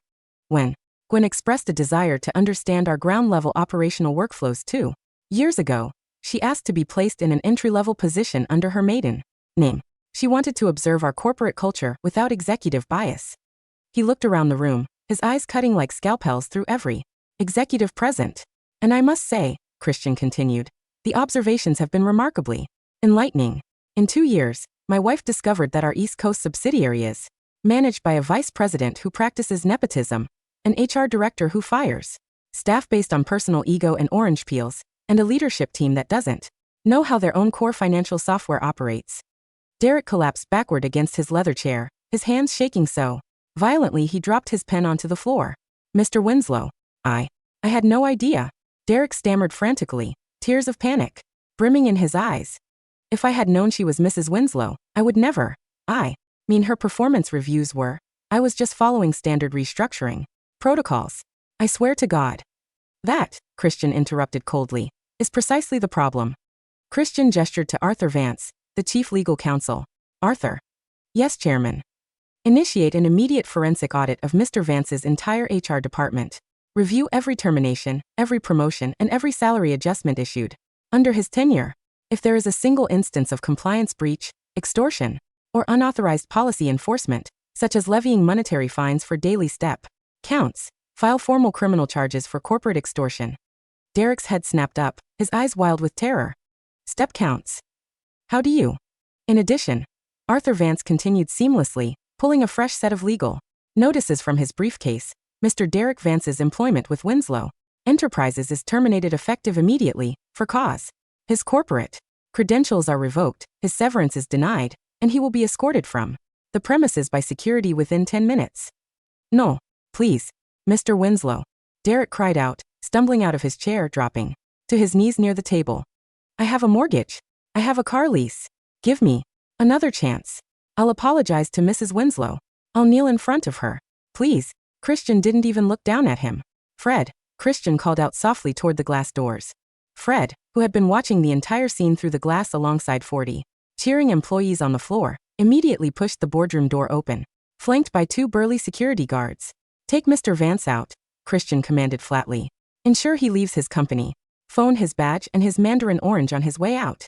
When Gwen expressed a desire to understand our ground-level operational workflows 2 years ago, she asked to be placed in an entry-level position under her maiden name. She wanted to observe our corporate culture without executive bias. He looked around the room, his eyes cutting like scalpels through every executive present. And I must say, Christian continued, the observations have been remarkably enlightening. In 2 years, my wife discovered that our East Coast subsidiary is managed by a vice president who practices nepotism, an HR director who fires staff based on personal ego and orange peels, and a leadership team that doesn't know how their own core financial software operates. Derek collapsed backward against his leather chair, his hands shaking so violently he dropped his pen onto the floor. Mr. Winslow, I had no idea. Derek stammered frantically, tears of panic brimming in his eyes. If I had known she was Mrs. Winslow, I would never. I mean, her performance reviews were. I was just following standard restructuring protocols. I swear to God. That, Christian interrupted coldly, is precisely the problem. Christian gestured to Arthur Vance, the chief legal counsel. Arthur. Yes, Chairman. Initiate an immediate forensic audit of Mr. Vance's entire HR department. Review every termination, every promotion, and every salary adjustment issued under his tenure. If there is a single instance of compliance breach, extortion, or unauthorized policy enforcement, such as levying monetary fines for daily step counts, file formal criminal charges for corporate extortion. Derek's head snapped up, his eyes wild with terror. Step counts. How do you? In addition, Arthur Vance continued seamlessly, pulling a fresh set of legal notices from his briefcase. Mr. Derek Vance's employment with Winslow Enterprises is terminated effective immediately, for cause. His corporate credentials are revoked, his severance is denied, and he will be escorted from the premises by security within 10 minutes. No, please, Mr. Winslow, Derek cried out, stumbling out of his chair, dropping to his knees near the table. I have a mortgage. I have a car lease. Give me another chance. I'll apologize to Mrs. Winslow. I'll kneel in front of her. Please. Christian didn't even look down at him. Fred, Christian called out softly toward the glass doors. Fred, who had been watching the entire scene through the glass alongside 40 cheering employees on the floor, immediately pushed the boardroom door open, flanked by 2 burly security guards. "Take Mr. Vance out," Christian commanded flatly. "Ensure he leaves his company. Phone his badge and his Mandarin orange on his way out."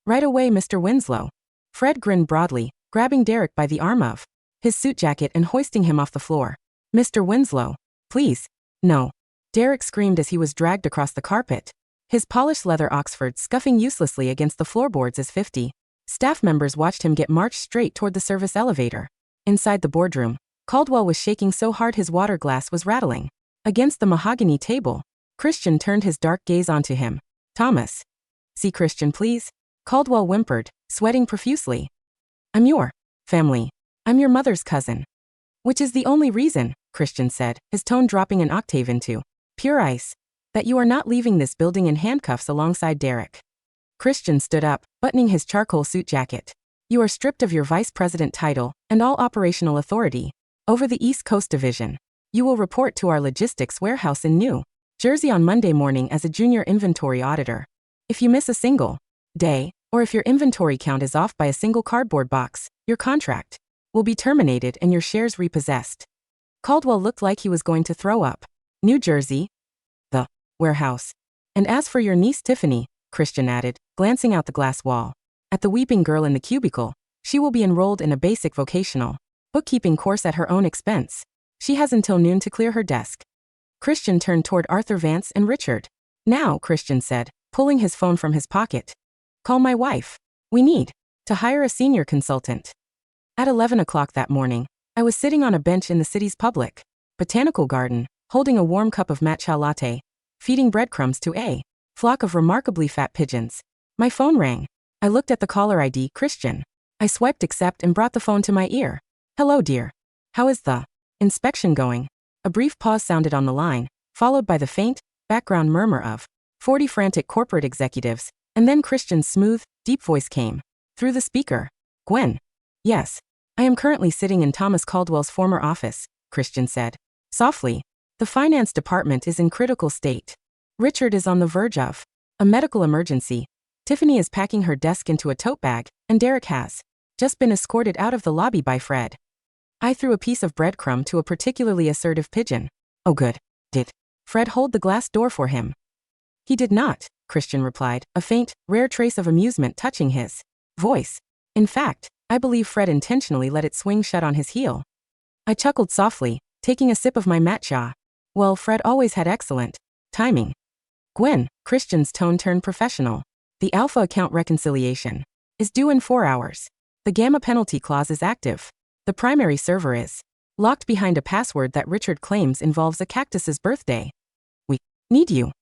"Right away, Mr. Winslow." Fred grinned broadly, grabbing Derek by the arm of his suit jacket and hoisting him off the floor. "Mr. Winslow, please." "No." Derek screamed as he was dragged across the carpet, his polished leather Oxford scuffing uselessly against the floorboards as 50 staff members watched him get marched straight toward the service elevator. Inside the boardroom, Caldwell was shaking so hard his water glass was rattling against the mahogany table. Christian turned his dark gaze onto him. "Thomas." "See Christian, please?" Caldwell whimpered, sweating profusely. "I'm your family. I'm your mother's cousin." "Which is the only reason," Christian said, his tone dropping an octave into pure ice, "that you are not leaving this building in handcuffs alongside Derek." Christian stood up, buttoning his charcoal suit jacket. "You are stripped of your vice president title and all operational authority over the East Coast Division. You will report to our logistics warehouse in New Jersey on Monday morning as a junior inventory auditor. If you miss a single day, or if your inventory count is off by a single cardboard box, your contract will be terminated and your shares repossessed." Caldwell looked like he was going to throw up. "New Jersey?" "The warehouse. And as for your niece Tiffany," Christian added, glancing out the glass wall at the weeping girl in the cubicle, "she will be enrolled in a basic vocational bookkeeping course at her own expense. She has until noon to clear her desk." Christian turned toward Arthur Vance and Richard. "Now," Christian said, pulling his phone from his pocket. "Call my wife. We need to hire a senior consultant." At 11 o'clock that morning, I was sitting on a bench in the city's public botanical garden, holding a warm cup of matcha latte, feeding breadcrumbs to a flock of remarkably fat pigeons. My phone rang. I looked at the caller ID, Christian. I swiped accept and brought the phone to my ear. "Hello, dear. How is the inspection going?" A brief pause sounded on the line, followed by the faint, background murmur of 40 frantic corporate executives, and then Christian's smooth, deep voice came through the speaker. "Gwen." "Yes. I am currently sitting in Thomas Caldwell's former office," Christian said softly. "The finance department is in critical state. Richard is on the verge of a medical emergency. Tiffany is packing her desk into a tote bag, and Derek has just been escorted out of the lobby by Fred." I threw a piece of breadcrumb to a particularly assertive pigeon. "Oh good. Did Fred hold the glass door for him?" "He did not," Christian replied, a faint, rare trace of amusement touching his voice. "In fact, I believe Fred intentionally let it swing shut on his heel." I chuckled softly, taking a sip of my matcha. Well, Fred always had excellent timing. "Gwen," Christian's tone turned professional. "The Alpha account reconciliation is due in 4 hours. The Gamma penalty clause is active. The primary server is locked behind a password that Richard claims involves a cactus's birthday. We need you."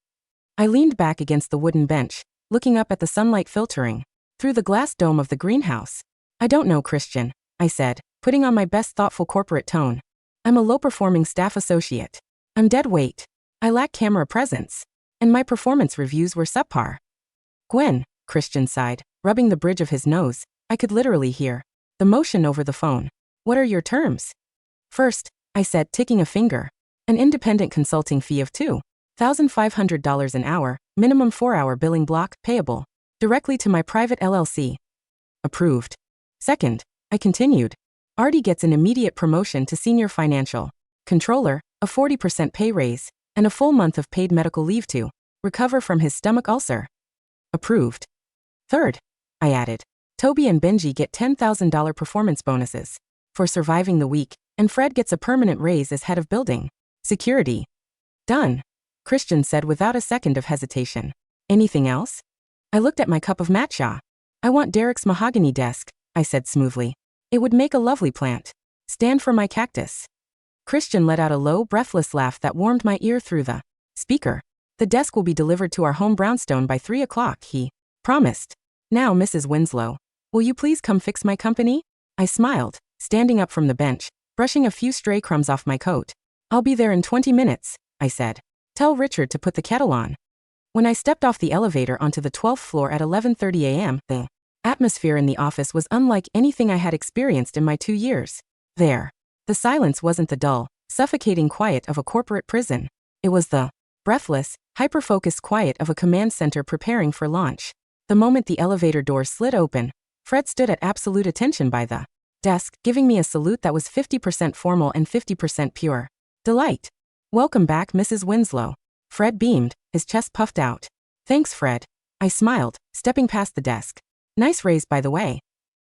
I leaned back against the wooden bench, looking up at the sunlight filtering through the glass dome of the greenhouse. "I don't know, Christian," I said, putting on my best thoughtful corporate tone. "I'm a low-performing staff associate. I'm dead weight. I lack camera presence. And my performance reviews were subpar." "Gwen," Christian sighed, rubbing the bridge of his nose. I could literally hear the motion over the phone. "What are your terms?" "First," I said, ticking a finger, "an independent consulting fee of $2,500 an hour, minimum 4-hour billing block, payable directly to my private LLC." "Approved." "Second," I continued, "Artie gets an immediate promotion to senior financial controller, a 40% pay raise, and a full month of paid medical leave to recover from his stomach ulcer." "Approved." "Third," I added, "Toby and Benji get $10,000 performance bonuses for surviving the week, and Fred gets a permanent raise as head of building security." "Done," Christian said without a second of hesitation. "Anything else?" I looked at my cup of matcha. "I want Derek's mahogany desk," I said smoothly. "It would make a lovely plant stand for my cactus." Christian let out a low, breathless laugh that warmed my ear through the speaker. "The desk will be delivered to our home brownstone by 3 o'clock, he promised. Now, Mrs. Winslow, will you please come fix my company?" I smiled, standing up from the bench, brushing a few stray crumbs off my coat. "I'll be there in 20 minutes, I said. "Tell Richard to put the kettle on." When I stepped off the elevator onto the 12th floor at 11:30 a.m., the atmosphere in the office was unlike anything I had experienced in my 2 years there. The silence wasn't the dull, suffocating quiet of a corporate prison. It was the breathless, hyper-focused quiet of a command center preparing for launch. The moment the elevator doors slid open, Fred stood at absolute attention by the desk, giving me a salute that was 50% formal and 50% pure delight. "Welcome back, Mrs. Winslow." Fred beamed, his chest puffed out. "Thanks, Fred." I smiled, stepping past the desk. "Nice raise, by the way."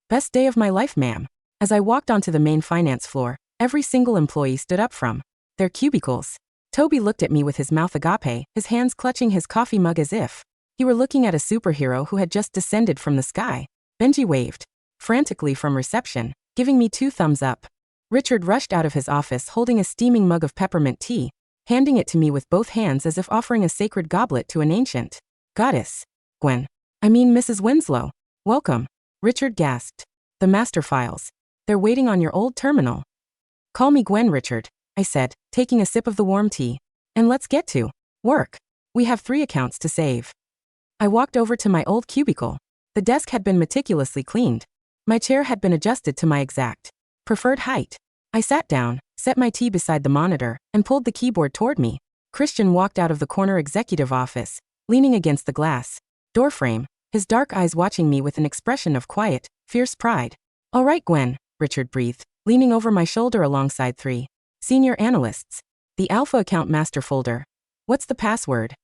"Best day of my life, ma'am." As I walked onto the main finance floor, every single employee stood up from their cubicles. Toby looked at me with his mouth agape, his hands clutching his coffee mug as if he were looking at a superhero who had just descended from the sky. Benji waved frantically from reception, giving me 2 thumbs up. Richard rushed out of his office holding a steaming mug of peppermint tea, handing it to me with both hands as if offering a sacred goblet to an ancient goddess. "Gwen. I mean Mrs. Winslow. Welcome." Richard gasped. "The master files. They're waiting on your old terminal." "Call me Gwen, Richard," I said, taking a sip of the warm tea. "And let's get to work. We have 3 accounts to save." I walked over to my old cubicle. The desk had been meticulously cleaned. My chair had been adjusted to my exact preferred height. I sat down, set my tea beside the monitor, and pulled the keyboard toward me. Christian walked out of the corner executive office, leaning against the glass doorframe, his dark eyes watching me with an expression of quiet, fierce pride. "All right, Gwen," Richard breathed, leaning over my shoulder alongside 3 senior analysts. "The Alpha account master folder. What's the password?"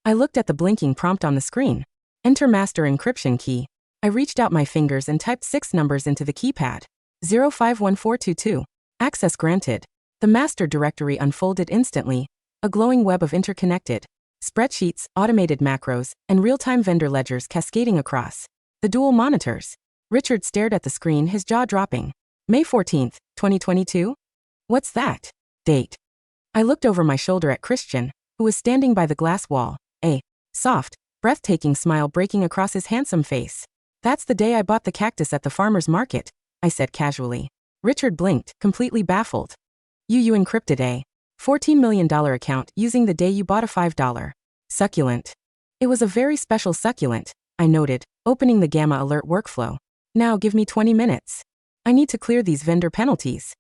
I looked at the blinking prompt on the screen. "Enter master encryption key." I reached out my fingers and typed 6 numbers into the keypad. 051422. Access granted. The master directory unfolded instantly, a glowing web of interconnected spreadsheets, automated macros, and real-time vendor ledgers cascading across the dual monitors. Richard stared at the screen, his jaw dropping. May 14th, 2022? What's that date? I looked over my shoulder at Christian, who was standing by the glass wall, a soft, breathtaking smile breaking across his handsome face. "That's the day I bought the cactus at the farmer's market," I said casually. Richard blinked, completely baffled. You encrypted a $14 million account using the day you bought a $5 succulent." "It was a very special succulent," I noted, opening the Gamma Alert workflow. "Now give me 20 minutes. I need to clear these vendor penalties."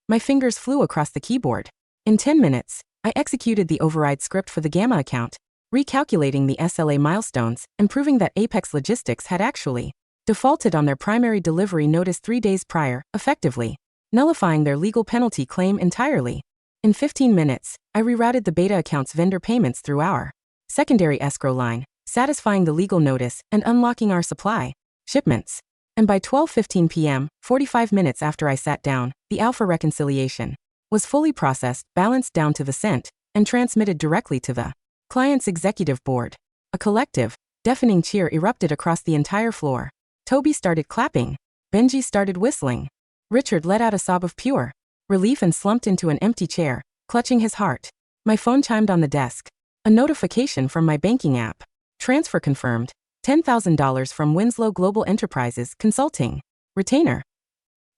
My fingers flew across the keyboard. In 10 minutes, I executed the override script for the Gamma account, recalculating the SLA milestones and proving that Apex Logistics had actually defaulted on their primary delivery notice 3 days prior, effectively nullifying their legal penalty claim entirely. In 15 minutes, I rerouted the beta account's vendor payments through our secondary escrow line, satisfying the legal notice and unlocking our supply shipments. And by 12:15 p.m., 45 minutes after I sat down, the Alpha reconciliation was fully processed, balanced down to the cent, and transmitted directly to the client's executive board. A collective, deafening cheer erupted across the entire floor. Toby started clapping. Benji started whistling. Richard let out a sob of pure relief and slumped into an empty chair, clutching his heart. My phone chimed on the desk. A notification from my banking app. Transfer confirmed. $10,000 from Winslow Global Enterprises Consulting. Retainer.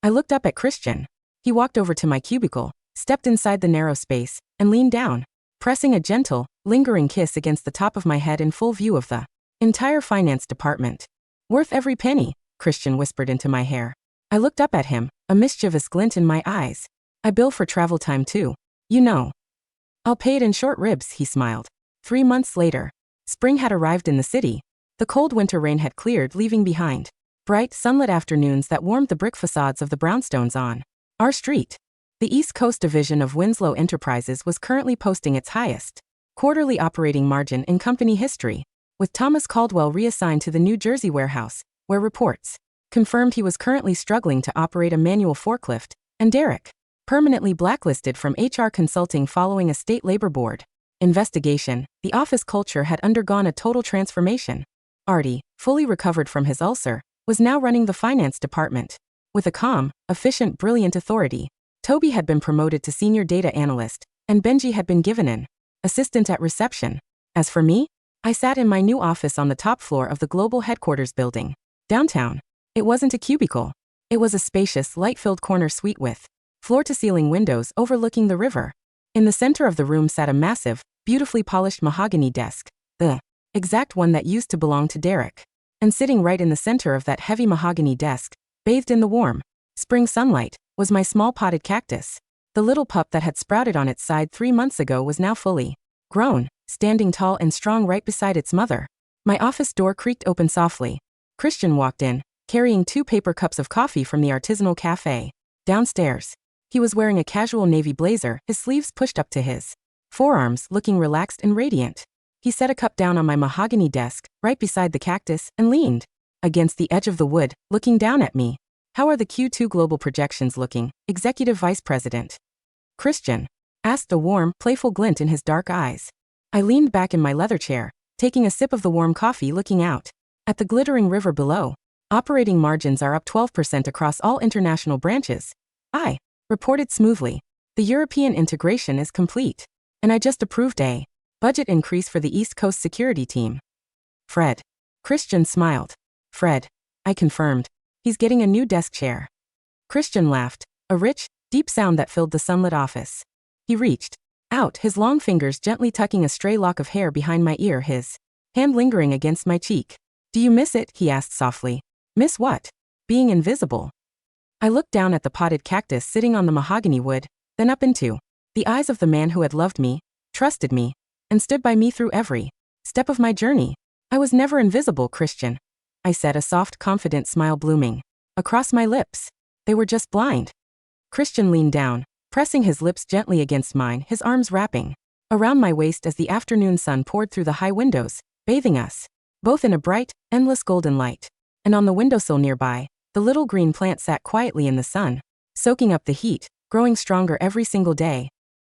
I looked up at Christian. He walked over to my cubicle, stepped inside the narrow space, and leaned down, pressing a gentle, lingering kiss against the top of my head in full view of the entire finance department. "Worth every penny," Christian whispered into my hair. I looked up at him, a mischievous glint in my eyes. "I bill for travel time too. You know. I'll pay it in short ribs," he smiled. 3 months later, spring had arrived in the city. The cold winter rain had cleared, leaving behind bright, sunlit afternoons that warmed the brick facades of the brownstones on our street. The East Coast division of Winslow Enterprises was currently posting its highest quarterly operating margin in company history, with Thomas Caldwell reassigned to the New Jersey warehouse, where reports confirmed he was currently struggling to operate a manual forklift, and Derek permanently blacklisted from HR consulting following a state labor board investigation. The office culture had undergone a total transformation. Artie, fully recovered from his ulcer, was now running the finance department. With a calm, efficient, brilliant authority, Toby had been promoted to senior data analyst, and Benji had been given an assistant at reception. As for me, I sat in my new office on the top floor of the global headquarters building, downtown. It wasn't a cubicle. It was a spacious, light-filled corner suite with floor-to-ceiling windows overlooking the river. In the center of the room sat a massive, beautifully polished mahogany desk, the exact one that used to belong to Derek. And sitting right in the center of that heavy mahogany desk, bathed in the warm spring sunlight, was my small potted cactus. The little pup that had sprouted on its side 3 months ago was now fully grown, standing tall and strong right beside its mother. My office door creaked open softly. Christian walked in, carrying 2 paper cups of coffee from the artisanal cafe. Downstairs, he was wearing a casual navy blazer, his sleeves pushed up to his forearms, looking relaxed and radiant. He set a cup down on my mahogany desk, right beside the cactus, and leaned against the edge of the wood, looking down at me. How are the Q2 global projections looking, Executive Vice President? Christian asked, a warm, playful glint in his dark eyes. I leaned back in my leather chair, taking a sip of the warm coffee, looking out at the glittering river below. Operating margins are up 12% across all international branches. I reported smoothly. The European integration is complete. And I just approved a budget increase for the East Coast security team. Fred. Christian smiled. Fred. I confirmed. He's getting a new desk chair. Christian laughed, a rich, deep sound that filled the sunlit office. He reached out, his long fingers gently tucking a stray lock of hair behind my ear, his hand lingering against my cheek. Do you miss it? He asked softly. Miss what? Being invisible. I looked down at the potted cactus sitting on the mahogany wood, then up into the eyes of the man who had loved me, trusted me, and stood by me through every step of my journey. I was never invisible, Christian, I said, a soft, confident smile blooming across my lips. They were just blind. Christian leaned down, pressing his lips gently against mine, his arms wrapping around my waist as the afternoon sun poured through the high windows, bathing us both in a bright, endless golden light. And on the windowsill nearby, the little green plant sat quietly in the sun, soaking up the heat, growing stronger every single day.